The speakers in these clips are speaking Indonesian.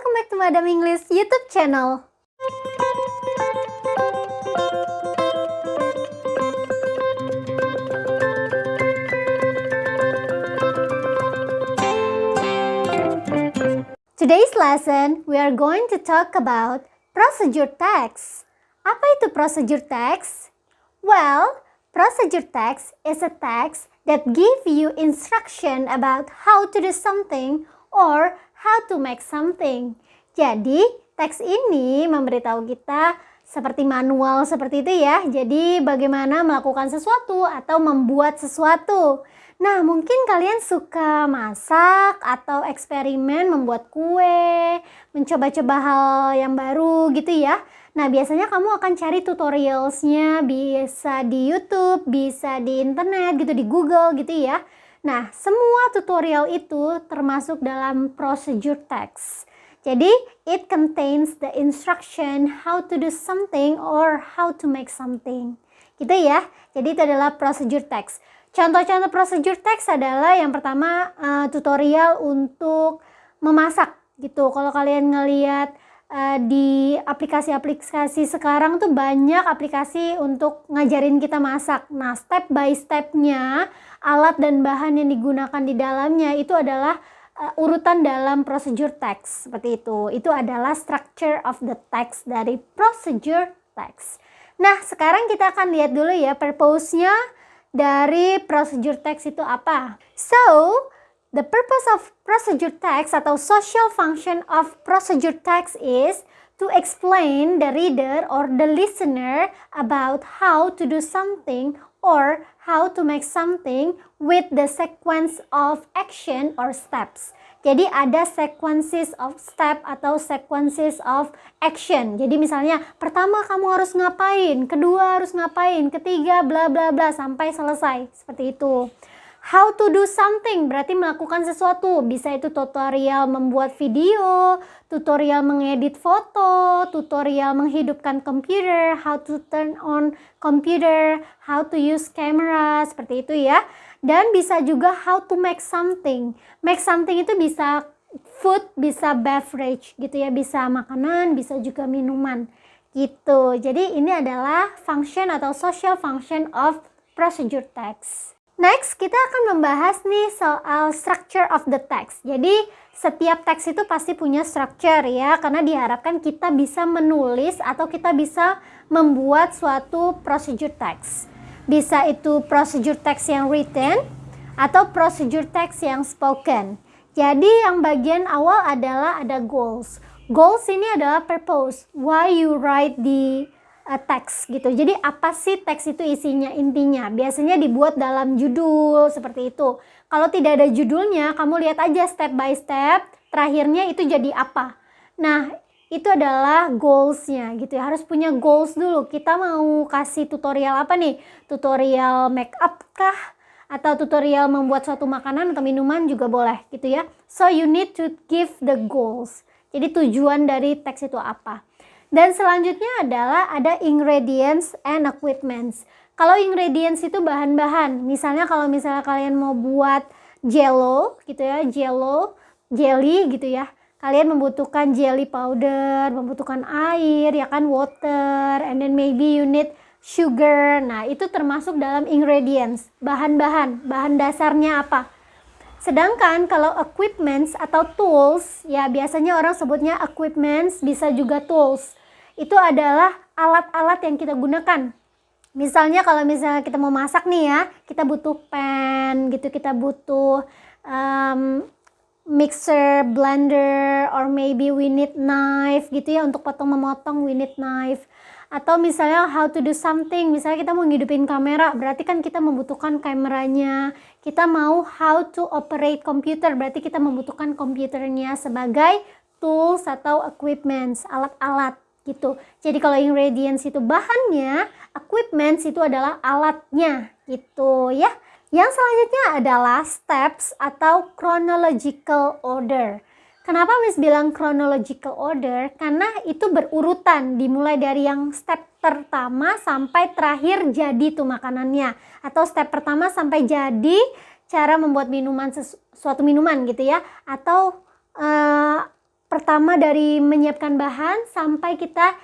Welcome back to Madam English YouTube channel. Today's lesson, we are going to talk about procedure text. Apa itu procedure text? Well, procedure text is a text that give you instruction about how to do something or how to make something. Jadi, teks ini memberitahu kita seperti manual seperti itu ya. Jadi, bagaimana melakukan sesuatu atau membuat sesuatu. Nah, mungkin kalian suka masak atau eksperimen membuat kue, mencoba-coba hal yang baru gitu ya. Nah, biasanya kamu akan cari tutorialsnya, bisa di YouTube, bisa di internet gitu, di Google gitu ya. Nah, semua tutorial itu termasuk dalam procedure text. Jadi, it contains the instruction how to do something or how to make something. Gitu ya. Jadi, itu adalah procedure text. Contoh-contoh procedure text adalah yang pertama tutorial untuk memasak gitu. Kalau kalian ngelihat di aplikasi-aplikasi sekarang tuh banyak aplikasi untuk ngajarin kita masak. Nah, step by stepnya, alat dan bahan yang digunakan di dalamnya itu adalah urutan dalam procedure text. Seperti itu. Itu adalah structure of the text dari procedure text. Nah, sekarang kita akan lihat dulu ya purpose-nya dari procedure text itu apa. So, the purpose of procedure text atau social function of procedure text is to explain the reader or the listener about how to do something or how to make something with the sequence of action or steps. Jadi ada sequences of step atau sequences of action. Jadi misalnya pertama kamu harus ngapain, kedua harus ngapain, ketiga bla bla bla sampai selesai. Seperti itu. How to do something berarti melakukan sesuatu. Bisa itu tutorial membuat video, tutorial mengedit foto, tutorial menghidupkan komputer, how to turn on computer, how to use camera, seperti itu ya. Dan bisa juga how to make something. Make something itu bisa food, bisa beverage gitu ya, bisa makanan, bisa juga minuman gitu. Jadi ini adalah function atau social function of procedure text. Next, kita akan membahas nih soal structure of the text. Jadi, setiap teks itu pasti punya structure ya, karena diharapkan kita bisa menulis atau kita bisa membuat suatu procedure text. Bisa itu procedure text yang written atau procedure text yang spoken. Jadi, yang bagian awal adalah ada goals. Goals ini adalah purpose, why you write the teks gitu. Jadi apa sih teks itu isinya, intinya? Biasanya dibuat dalam judul seperti itu. Kalau tidak ada judulnya, kamu lihat aja step by step, terakhirnya itu jadi apa. Nah, itu adalah goalsnya gitu ya. Harus punya goals dulu. Kita mau kasih tutorial apa nih? Tutorial make up kah? Atau tutorial membuat suatu makanan atau minuman juga boleh gitu ya. So you need to give the goals. Jadi tujuan dari teks itu apa? Dan selanjutnya adalah ada ingredients and equipments. Kalau ingredients itu bahan-bahan. Misalnya kalau kalian mau buat jello gitu ya, jelly gitu ya. Kalian membutuhkan jelly powder, membutuhkan air, ya kan, water, and then maybe you need sugar. Nah, itu termasuk dalam ingredients, bahan-bahan. Bahan dasarnya apa? Sedangkan kalau equipments atau tools, ya biasanya orang sebutnya equipments, bisa juga tools. Itu adalah alat-alat yang kita gunakan. Misalnya kalau kita mau masak nih ya, kita butuh pan gitu, kita butuh mixer, blender, or maybe we need knife gitu ya, untuk potong-memotong we need knife. Atau misalnya how to do something, misalnya kita mau ngidupin kamera, berarti kan kita membutuhkan kameranya. Kita mau how to operate computer, berarti kita membutuhkan komputernya sebagai tools atau equipments, alat-alat gitu. Jadi kalau ingredients itu bahannya, equipments itu adalah alatnya gitu ya. Yang selanjutnya adalah steps atau chronological order. Kenapa Miss bilang chronological order? Karena itu berurutan, dimulai dari yang step pertama sampai terakhir jadi tuh makanannya. Atau step pertama sampai jadi cara membuat minuman, suatu minuman gitu ya. Atau pertama dari menyiapkan bahan sampai kita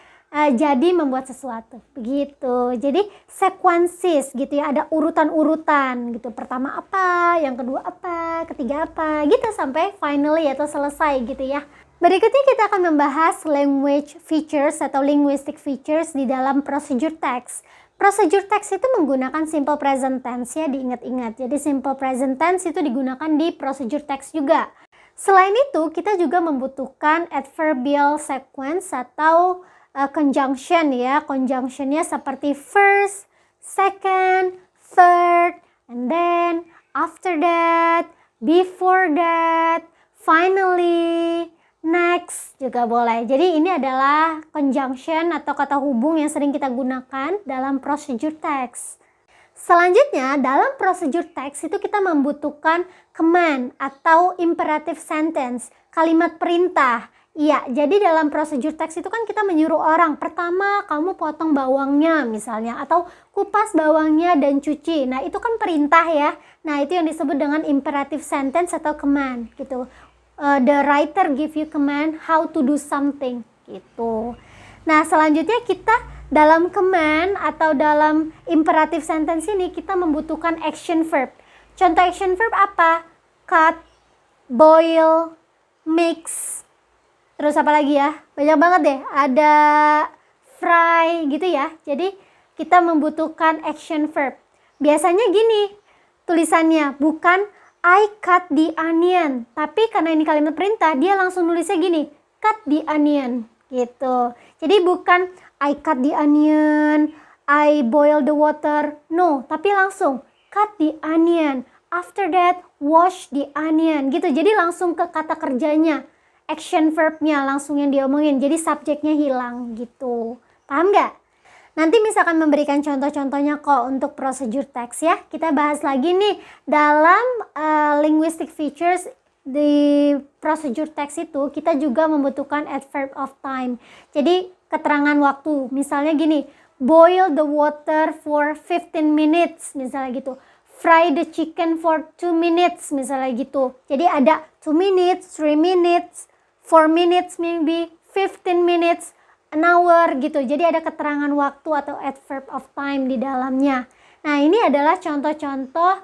jadi membuat sesuatu begitu. Jadi sequences gitu ya, ada urutan-urutan gitu. Pertama apa, yang kedua apa, ketiga apa gitu sampai finally atau selesai gitu ya. Berikutnya kita akan membahas language features atau linguistic features di dalam procedure text. Procedure text itu menggunakan simple present tense ya, diingat-ingat. Jadi simple present tense itu digunakan di procedure text juga. Selain itu kita juga membutuhkan adverbial sequence atau conjunction ya. Conjunctionnya seperti first, second, third, and then, after that, before that, finally, next juga boleh. Jadi ini adalah conjunction atau kata hubung yang sering kita gunakan dalam procedure text. Selanjutnya dalam procedure text itu kita membutuhkan command atau imperative sentence, kalimat perintah. Iya, jadi dalam procedure text itu kan kita menyuruh orang, pertama kamu potong bawangnya misalnya, atau kupas bawangnya dan cuci. Nah itu kan perintah ya. Nah itu yang disebut dengan imperative sentence atau command gitu. The writer give you command how to do something gitu. Nah selanjutnya kita dalam command atau dalam imperative sentence ini kita membutuhkan action verb. Contoh action verb apa? Cut, boil, mix. Terus apa lagi ya? Banyak banget deh. Ada fry gitu ya. Jadi kita membutuhkan action verb. Biasanya gini tulisannya, bukan I cut the onion. Tapi karena ini kalimat perintah, dia langsung nulisnya gini, cut the onion gitu. Jadi bukan I cut the onion, I boil the water. No, tapi langsung cut the onion. After that, wash the onion gitu. Jadi langsung ke kata kerjanya. Action verbnya langsung yang diomongin, jadi subjeknya hilang gitu. Paham nggak? Nanti misalkan memberikan contoh-contohnya kok untuk procedure text ya. Kita bahas lagi nih dalam linguistic features di procedure text itu kita juga membutuhkan adverb of time. Jadi keterangan waktu. Misalnya gini, boil the water for 15 minutes misalnya gitu. Fry the chicken for 2 minutes misalnya gitu. Jadi ada 2 minutes, 3 minutes, 4 minutes maybe, 15 minutes, an hour gitu. Jadi ada keterangan waktu atau adverb of time di dalamnya. Nah ini adalah contoh-contoh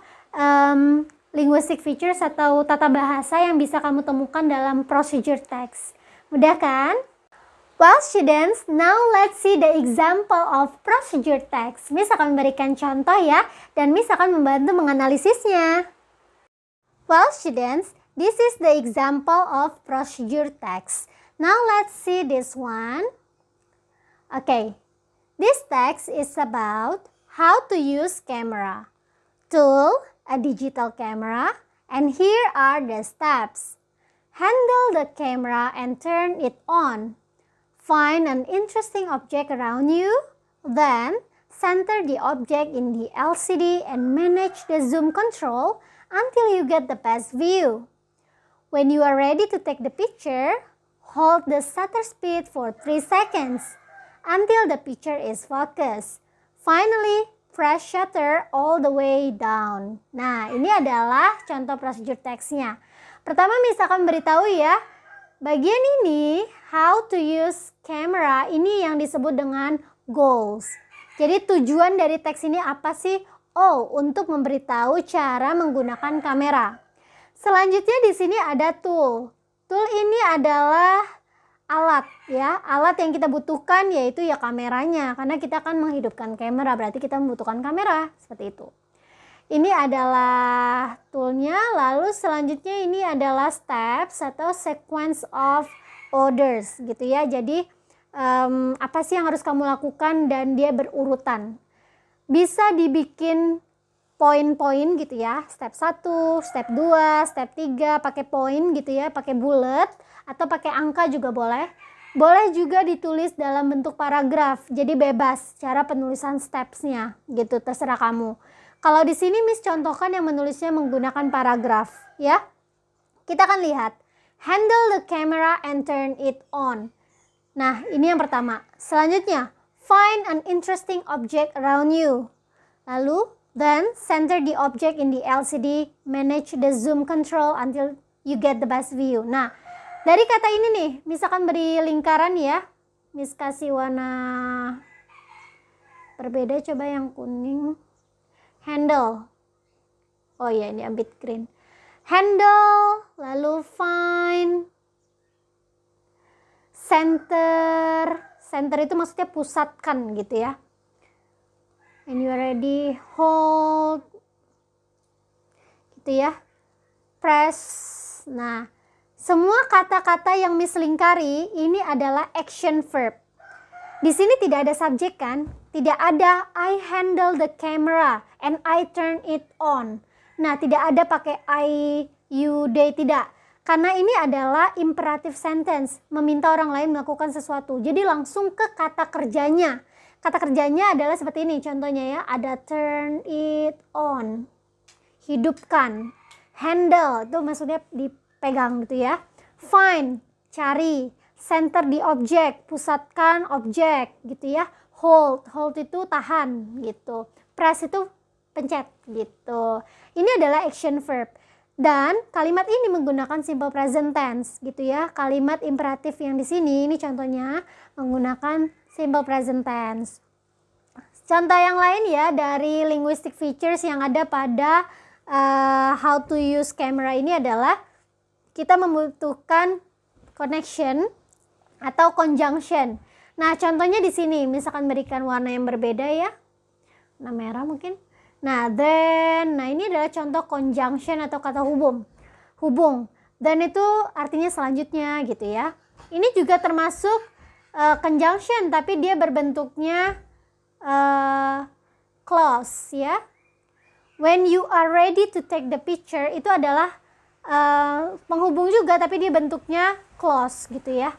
linguistic features atau tata bahasa yang bisa kamu temukan dalam procedure text. Mudah kan? Well students, now let's see the example of procedure text. Miss akan memberikan contoh ya, dan Miss akan membantu menganalisisnya. Well students, this is the example of procedure text. Now let's see this one. Okay, this text is about how to use camera. Tool, a digital camera, and here are the steps. Handle the camera and turn it on. Find an interesting object around you, then center the object in the LCD and manage the zoom control until you get the best view. When you are ready to take the picture, hold the shutter speed for 3 seconds until the picture is focused. Finally, press shutter all the way down. Nah, ini adalah contoh procedure text-nya. Pertama, misalkan beritahu ya, bagian ini, how to use camera, ini yang disebut dengan goals. Jadi tujuan dari teks ini apa sih? Oh, untuk memberitahu cara menggunakan kamera. Selanjutnya di sini ada tool. Tool ini adalah alat ya, alat yang kita butuhkan yaitu ya kameranya, karena kita akan menghidupkan kamera, berarti kita membutuhkan kamera, seperti itu. Ini adalah toolnya, lalu selanjutnya ini adalah steps atau sequence of orders gitu ya. Jadi apa sih yang harus kamu lakukan dan dia berurutan. Bisa dibikin poin-poin gitu ya, step 1, step 2, step 3, pakai poin gitu ya, pakai bullet atau pakai angka juga boleh. Boleh juga ditulis dalam bentuk paragraf, jadi bebas cara penulisan stepsnya gitu, terserah kamu. Kalau di sini Miss contohkan yang menulisnya menggunakan paragraf ya. Kita akan lihat, handle the camera and turn it on. Nah ini yang pertama. Selanjutnya, find an interesting object around you. Lalu, then center the object in the LCD, manage the zoom control until you get the best view. Nah, Dari kata ini nih, misalkan beri lingkaran ya. Miss kasih warna berbeda, coba yang kuning. Handle. Oh ya, ini ambit green. Handle, lalu find, center. Center itu maksudnya pusatkan gitu ya. And you are ready, hold, gitu ya. Press. Nah, semua kata-kata yang Miss lingkari ini adalah action verb. Di sini tidak ada subjek kan? Tidak ada I handle the camera and I turn it on. Nah, tidak ada pakai I, you, they, tidak. Karena ini adalah imperative sentence, meminta orang lain melakukan sesuatu. Jadi langsung ke kata kerjanya. Kata kerjanya adalah seperti ini contohnya ya. Ada turn it on. Hidupkan. Handle, itu maksudnya dipegang gitu ya. Find, cari. Center di objek, pusatkan objek gitu ya. Hold, hold itu tahan gitu. Press itu pencet gitu. Ini adalah action verb. Dan kalimat ini menggunakan simple present tense gitu ya. Kalimat imperatif yang di sini ini contohnya menggunakan simple present tense. Contoh yang lain ya dari linguistic features yang ada pada how to use camera ini adalah kita membutuhkan connection atau conjunction. Nah, contohnya di sini misalkan berikan warna yang berbeda ya. Warna merah mungkin. Nah, then, nah ini adalah contoh conjunction atau kata hubung. Hubung. Dan itu artinya selanjutnya gitu ya. Ini juga termasuk conjunction tapi dia berbentuknya clause ya. When you are ready to take the picture itu adalah penghubung juga tapi dia bentuknya clause gitu ya.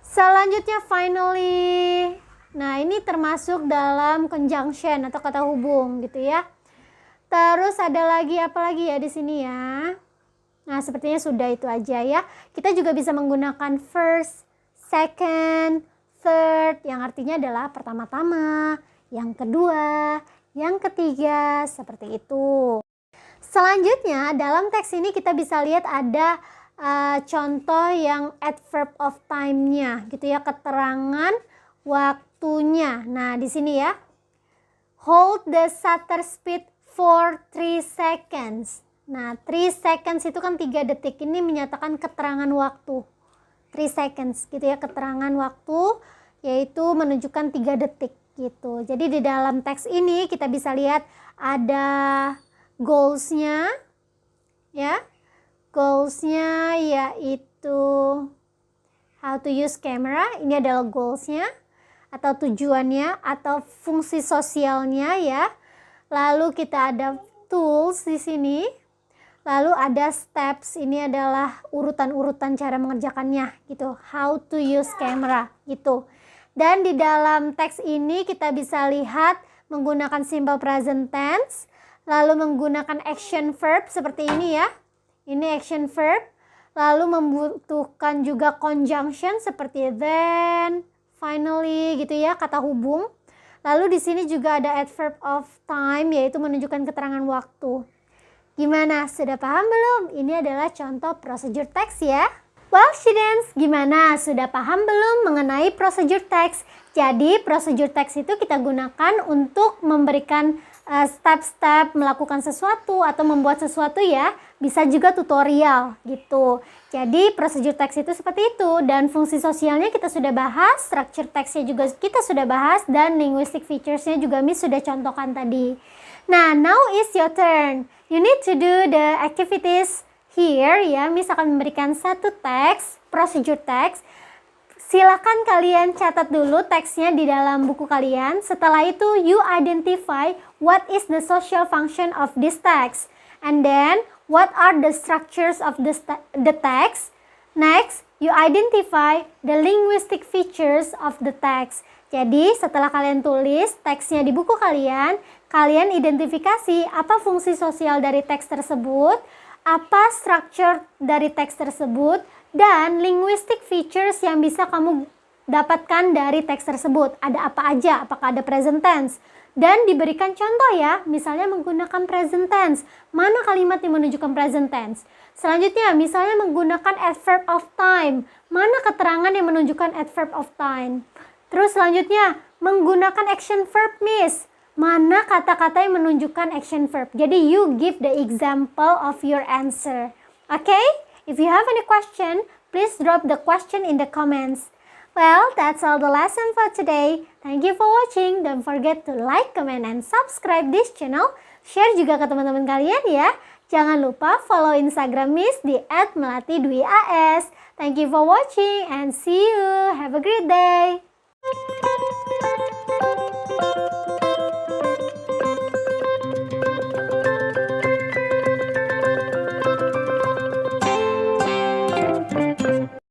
Selanjutnya finally. Nah, ini termasuk dalam conjunction atau kata hubung gitu ya. Terus ada lagi apa lagi ya di sini ya? Nah, sepertinya sudah itu aja ya. Kita juga bisa menggunakan first, second, third yang artinya adalah pertama-tama, yang kedua, yang ketiga, seperti itu. Selanjutnya dalam teks ini kita bisa lihat ada contoh yang adverb of time-nya gitu ya, keterangan waktunya. Nah, di sini ya. Hold the shutter speed for 3 seconds. Nah, 3 seconds itu kan 3 detik. Ini menyatakan keterangan waktu. 3 seconds gitu ya, keterangan waktu yaitu menunjukkan 3 detik gitu. Jadi di dalam teks ini kita bisa lihat ada goals-nya ya. Goals-nya yaitu how to use camera. Ini adalah goals-nya atau tujuannya atau fungsi sosialnya ya. Lalu kita ada tools di sini. Lalu ada steps, ini adalah urutan-urutan cara mengerjakannya gitu. How to use camera gitu. Dan di dalam teks ini kita bisa lihat menggunakan simple present tense, lalu menggunakan action verb seperti ini ya. Ini action verb, lalu membutuhkan juga conjunction seperti then, finally gitu ya, kata hubung. Lalu di sini juga ada adverb of time yaitu menunjukkan keterangan waktu. Gimana? Sudah paham belum? Ini adalah contoh procedure text ya. Well students, gimana? Sudah paham belum mengenai procedure text? Jadi procedure text itu kita gunakan untuk memberikan step-step melakukan sesuatu atau membuat sesuatu ya. Bisa juga tutorial gitu. Jadi procedure text itu seperti itu. Dan fungsi sosialnya kita sudah bahas, structure textnya juga kita sudah bahas, dan linguistic featuresnya juga Miss sudah contohkan tadi. Nah, now is your turn. You need to do the activities here ya. Miss akan memberikan satu teks, procedure text. Silakan kalian catat dulu teksnya di dalam buku kalian. Setelah itu you identify what is the social function of this text. And then what are the structures of the text. Next, you identify the linguistic features of the text. Jadi setelah kalian tulis teksnya di buku kalian, kalian identifikasi apa fungsi sosial dari teks tersebut, apa structure dari teks tersebut, dan linguistic features yang bisa kamu dapatkan dari teks tersebut. Ada apa aja? Apakah ada present tense? Dan diberikan contoh ya, misalnya menggunakan present tense. Mana kalimat yang menunjukkan present tense? Selanjutnya, misalnya menggunakan adverb of time. Mana keterangan yang menunjukkan adverb of time? Terus selanjutnya, menggunakan action verb, Miss. Mana kata-kata yang menunjukkan action verb? Jadi you give the example of your answer. Okay? If you have any question, please drop the question in the comments. Well, that's all the lesson for today. Thank you for watching. Don't forget to like, comment, and subscribe this channel. Share juga ke teman-teman kalian ya. Jangan lupa follow Instagram Miss di @melatidwias. Thank you for watching and see you. Have a great day.